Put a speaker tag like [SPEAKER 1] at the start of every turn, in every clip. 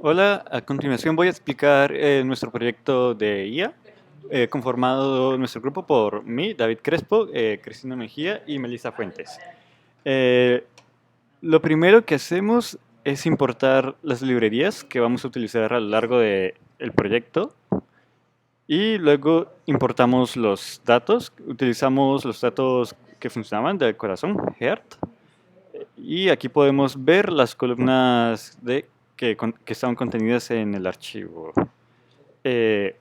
[SPEAKER 1] Hola, a continuación voy a explicar nuestro proyecto de IA, conformado nuestro grupo por mí, David Crespo, Cristina Mejía y Melissa Fuentes. Eh, lo primero que hacemos es importar las librerías que vamos a utilizar a lo largo del proyecto y luego importamos los datos. Utilizamos los datos que funcionaban del corazón, Heart, y aquí podemos ver las columnas que estaban contenidas en el archivo. Eh,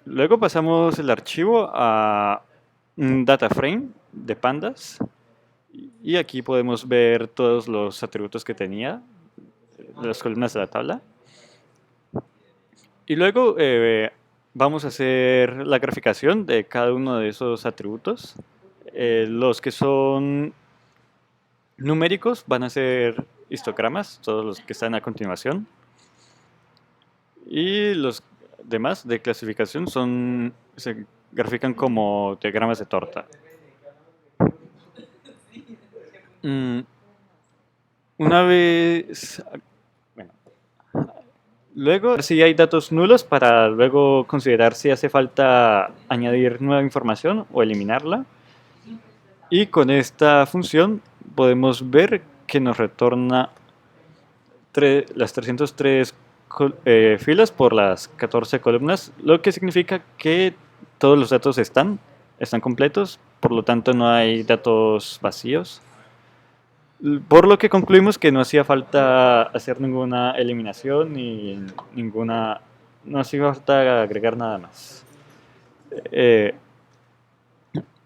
[SPEAKER 1] Luego pasamos el archivo a un data frame de pandas y aquí podemos ver todos los atributos que tenía, las columnas de la tabla. Y luego vamos a hacer la graficación de cada uno de esos atributos. Los que son numéricos van a ser histogramas, todos los que están a continuación. Y los demás de clasificación se grafican como diagramas de torta. Mm, Una vez, bueno, luego si hay datos nulos para luego considerar si hace falta añadir nueva información o eliminarla. Y con esta función podemos ver que nos retorna las 303 filas por las 14 columnas, lo que significa que todos los datos están completos, por lo tanto no hay datos vacíos. Por lo que concluimos que no hacía falta hacer ninguna eliminación ni no hacía falta agregar nada más. Eh,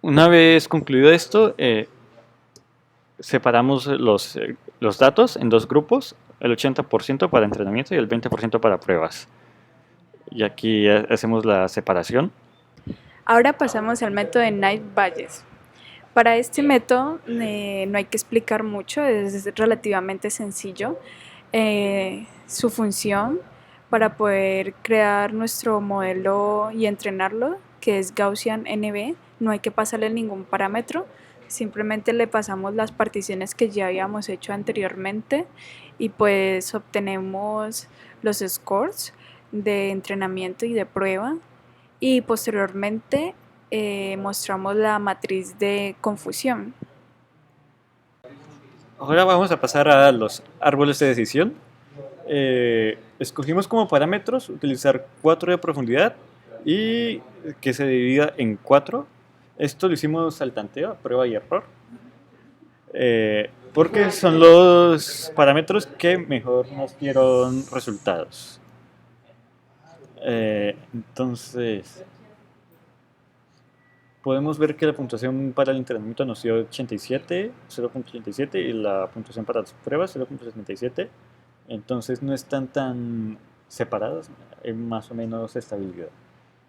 [SPEAKER 1] una vez concluido esto, separamos los datos en dos grupos, el 80% para entrenamiento y el 20% para pruebas. Y aquí hacemos la separación.
[SPEAKER 2] Ahora pasamos al método de Knight Bayes. Para este método no hay que explicar mucho, es relativamente sencillo. Su función para poder crear nuestro modelo y entrenarlo, que es Gaussian NB, no hay que pasarle ningún parámetro, simplemente le pasamos las particiones que ya habíamos hecho anteriormente y pues obtenemos los scores de entrenamiento y de prueba y posteriormente mostramos la matriz de confusión.
[SPEAKER 1] Ahora vamos a pasar a los árboles de decisión. Escogimos como parámetros utilizar 4 de profundidad y que se divida en 4. Esto lo hicimos al tanteo, prueba y error. Porque son los parámetros que mejor nos dieron resultados. Entonces, podemos ver que la puntuación para el entrenamiento nos dio 87, 0.87 y la puntuación para las pruebas 0.77. Entonces no están tan separadas, hay más o menos estabilidad.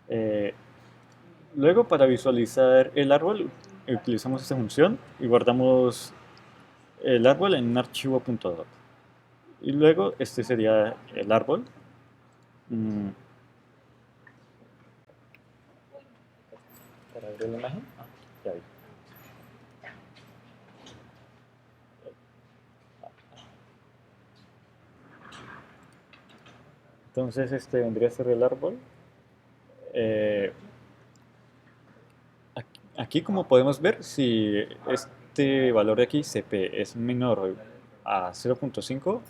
[SPEAKER 1] Eh, Luego para visualizar el árbol utilizamos esta función y guardamos el árbol en un archivo .dot. Y luego este sería el árbol. Para ver la imagen. Ya vi. Entonces este vendría a ser el árbol. Aquí como podemos ver, si este valor de aquí, CP, es menor a 0.5,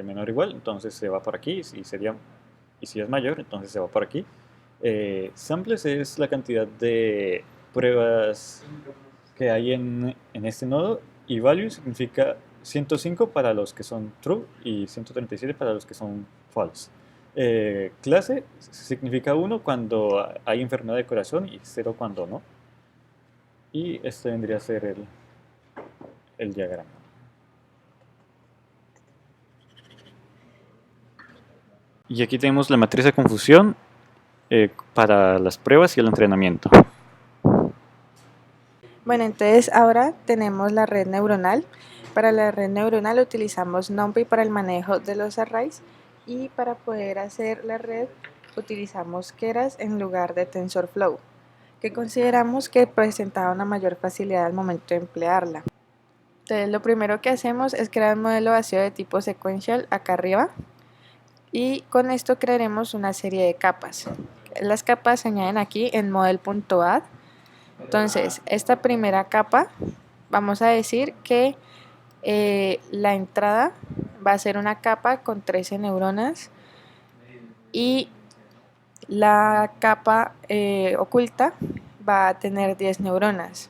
[SPEAKER 1] menor o igual, entonces se va por aquí, y si es mayor, entonces se va por aquí. Samples es la cantidad de pruebas que hay en este nodo, y value significa 105 para los que son true y 137 para los que son false. Clase significa 1 cuando hay enfermedad de corazón y 0 cuando no. Y este vendría a ser el diagrama. Y aquí tenemos la matriz de confusión para las pruebas y el entrenamiento.
[SPEAKER 3] Bueno, entonces ahora tenemos la red neuronal. Para la red neuronal utilizamos NumPy para el manejo de los arrays y para poder hacer la red utilizamos Keras en lugar de TensorFlow, que consideramos que presentaba una mayor facilidad al momento de emplearla. Entonces lo primero que hacemos es crear un modelo vacío de tipo sequential acá arriba, y con esto crearemos una serie de capas. Las capas se añaden aquí en model.add. Entonces, esta primera capa, vamos a decir que la entrada va a ser una capa con 13 neuronas y la capa oculta va a tener 10 neuronas.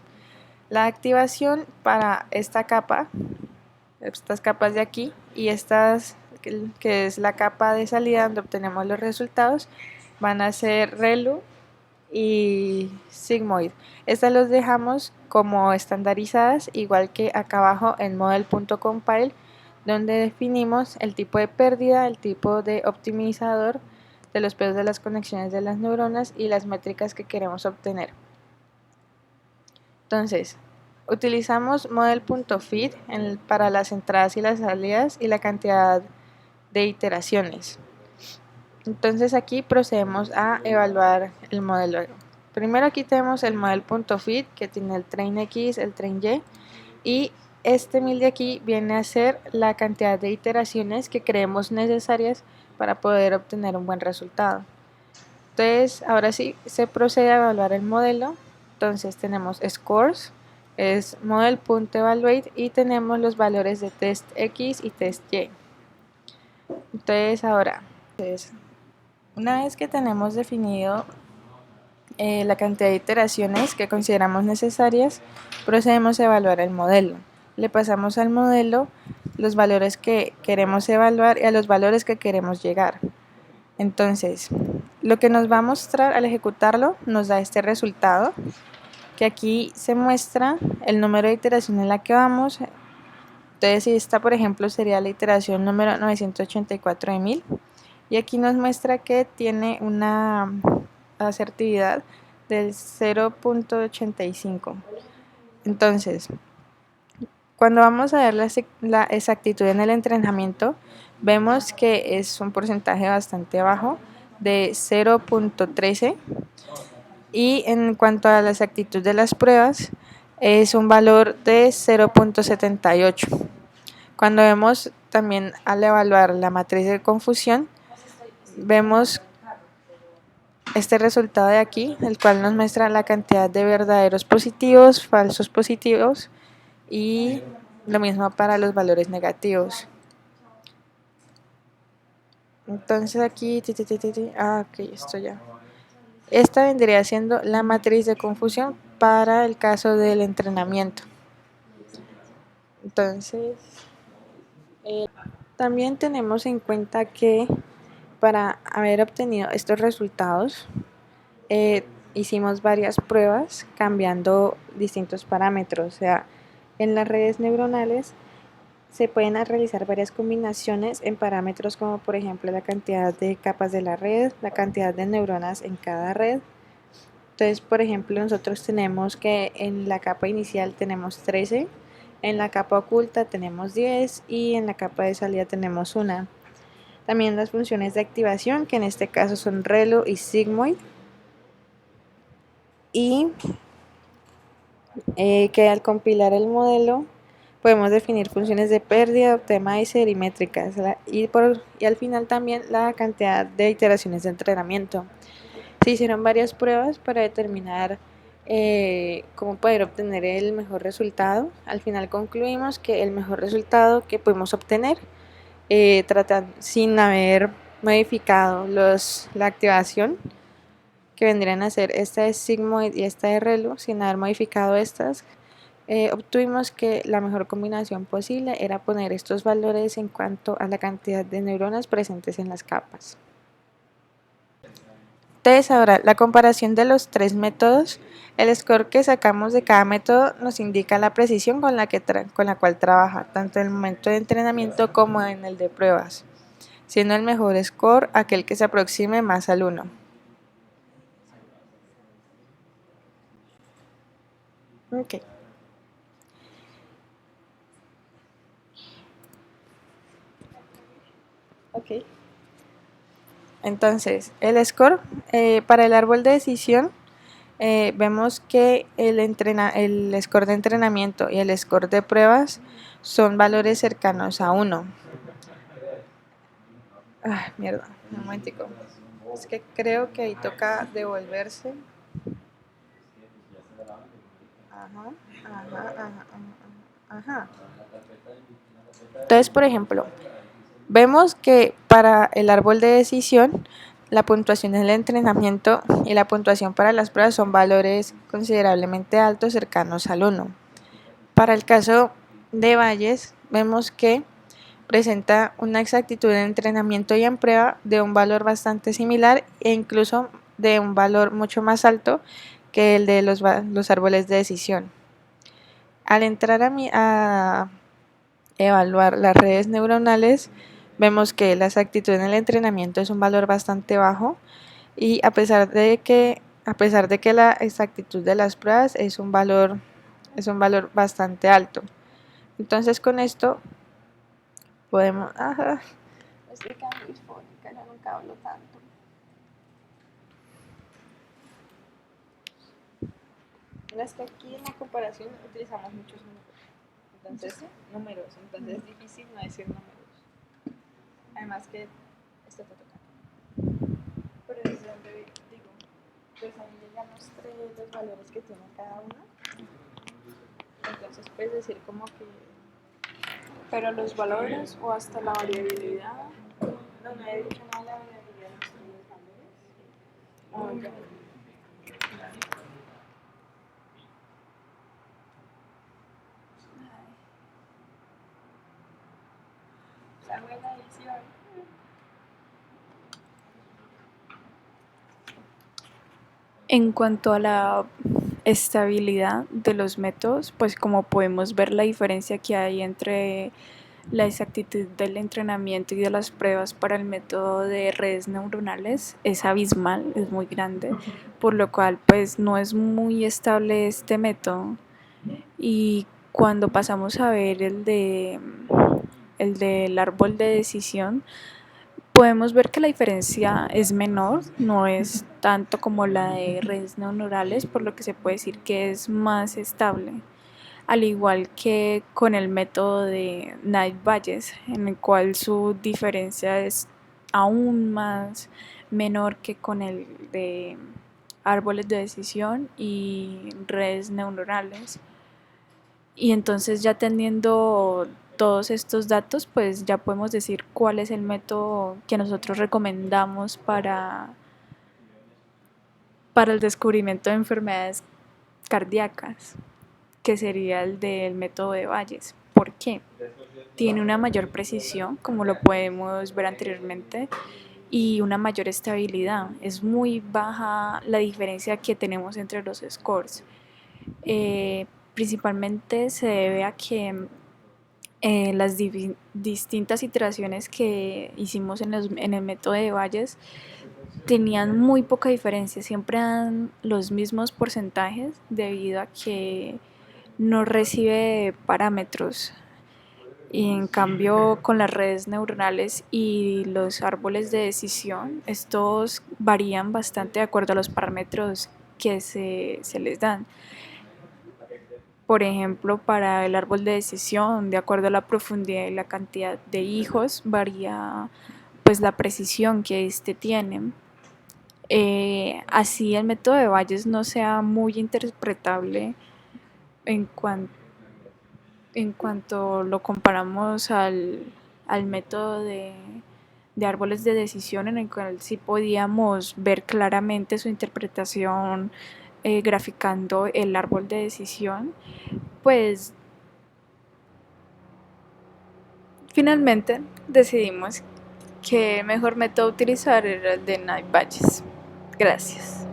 [SPEAKER 3] La activación para esta capa, estas capas de aquí y estas que es la capa de salida donde obtenemos los resultados, van a ser ReLU y Sigmoid. Estas los dejamos como estandarizadas, igual que acá abajo en model.compile, donde definimos el tipo de pérdida, el tipo de optimizador de los pesos de las conexiones de las neuronas y las métricas que queremos obtener. Entonces, utilizamos model.feed para las entradas y las salidas y la cantidad de iteraciones. Entonces aquí procedemos a evaluar el modelo. Primero aquí tenemos el model.feed que tiene el train X, el train Y, y este 1000 de aquí viene a ser la cantidad de iteraciones que creemos necesarias para poder obtener un buen resultado. Entonces ahora sí se procede a evaluar el modelo. Entonces tenemos scores, es model.evaluate y tenemos los valores de test X y test Y. Entonces ahora, una vez que tenemos definido la cantidad de iteraciones que consideramos necesarias, procedemos a evaluar el modelo. Le pasamos al modelo los valores que queremos evaluar y a los valores que queremos llegar. Entonces, lo que nos va a mostrar al ejecutarlo nos da este resultado, que aquí se muestra el número de iteración en la que vamos. Entonces, si esta, por ejemplo, sería la iteración número 984 de 1000. Y aquí nos muestra que tiene una asertividad del 0.85. Entonces, cuando vamos a ver la exactitud en el entrenamiento, vemos que es un porcentaje bastante bajo de 0.13, y en cuanto a la exactitud de las pruebas es un valor de 0.78. Cuando vemos también al evaluar la matriz de confusión, vemos este resultado de aquí, el cual nos muestra la cantidad de verdaderos positivos, falsos positivos y lo mismo para los valores negativos. Entonces aquí, ok, esto ya. Esta vendría siendo la matriz de confusión para el caso del entrenamiento. Entonces, también tenemos en cuenta que para haber obtenido estos resultados, hicimos varias pruebas cambiando distintos parámetros. O sea, en las redes neuronales se pueden realizar varias combinaciones en parámetros como por ejemplo la cantidad de capas de la red, la cantidad de neuronas en cada red. Entonces, por ejemplo, nosotros tenemos que en la capa inicial tenemos 13, en la capa oculta tenemos 10 y en la capa de salida tenemos 1. También las funciones de activación, que en este caso son ReLU y Sigmoid, y que al compilar el modelo podemos definir funciones de pérdida, optimizer y métricas, y al final también la cantidad de iteraciones de entrenamiento. Se hicieron varias pruebas para determinar cómo poder obtener el mejor resultado. Al final concluimos que el mejor resultado que pudimos obtener sin haber modificado la activación, que vendrían a ser esta de Sigmoid y esta de ReLU, sin haber modificado estas, obtuvimos que la mejor combinación posible era poner estos valores en cuanto a la cantidad de neuronas presentes en las capas. Entonces ahora, la comparación de los tres métodos, el score que sacamos de cada método nos indica la precisión con la cual trabaja, tanto en el momento de entrenamiento como en el de pruebas, siendo el mejor score aquel que se aproxime más al 1. Okay. Ok. Entonces, el score para el árbol de decisión, vemos que el score de entrenamiento y el score de pruebas son valores cercanos a 1. Ah, mierda, un momentico. Es que creo que ahí toca devolverse. Ajá, ajá, ajá, ajá, ajá. Entonces, por ejemplo, vemos que para el árbol de decisión, la puntuación del entrenamiento y la puntuación para las pruebas son valores considerablemente altos, cercanos al 1. Para el caso de Valles, vemos que presenta una exactitud en entrenamiento y en prueba de un valor bastante similar e incluso de un valor mucho más alto que el de los árboles de decisión. Al entrar a evaluar las redes neuronales, vemos que la exactitud en el entrenamiento es un valor bastante bajo y a pesar de que la exactitud de las pruebas es un valor bastante alto. Entonces con esto podemos... Ajá, estoy quedando disfónica, ya nunca hablo tanto. No, es que aquí en la comparación utilizamos muchos números, entonces es difícil no decir números. Además que esto te toca. Pero desde donde digo, pues ahí ya mostré los valores que tiene cada uno. Entonces puedes decir como que...
[SPEAKER 2] Pero los valores o hasta la variabilidad.
[SPEAKER 3] No, no he dicho nada de la variabilidad, mostré los valores.
[SPEAKER 2] Oh, ya.
[SPEAKER 3] La buena edición.
[SPEAKER 2] En cuanto a la estabilidad de los métodos, pues como podemos ver la diferencia que hay entre la exactitud del entrenamiento y de las pruebas para el método de redes neuronales es abismal, es muy grande, por lo cual pues no es muy estable este método. Y cuando pasamos a ver el del árbol de decisión, podemos ver que la diferencia es menor, no es tanto como la de redes neuronales, por lo que se puede decir que es más estable, al igual que con el método de Knight-Bayes, en el cual su diferencia es aún más menor que con el de árboles de decisión y redes neuronales. Y entonces ya teniendo todos estos datos, pues ya podemos decir cuál es el método que nosotros recomendamos para el descubrimiento de enfermedades cardíacas, que sería el del método de Bayes. ¿Por qué? Tiene una mayor precisión, como lo podemos ver anteriormente, y una mayor estabilidad. Es muy baja la diferencia que tenemos entre los scores. Principalmente se debe a que las distintas iteraciones que hicimos en el método de Bayes tenían muy poca diferencia, siempre dan los mismos porcentajes debido a que no recibe parámetros. Y en cambio con las redes neuronales y los árboles de decisión, estos varían bastante de acuerdo a los parámetros que se les dan. Por ejemplo, para el árbol de decisión, de acuerdo a la profundidad y la cantidad de hijos, varía pues la precisión que éste tiene. Así el método de Bayes no sea muy interpretable en, en cuanto lo comparamos al método de árboles de decisión, en el cual sí podíamos ver claramente su interpretación graficando el árbol de decisión, pues finalmente decidimos que el mejor método a utilizar era el de Knight-Bayes. Gracias.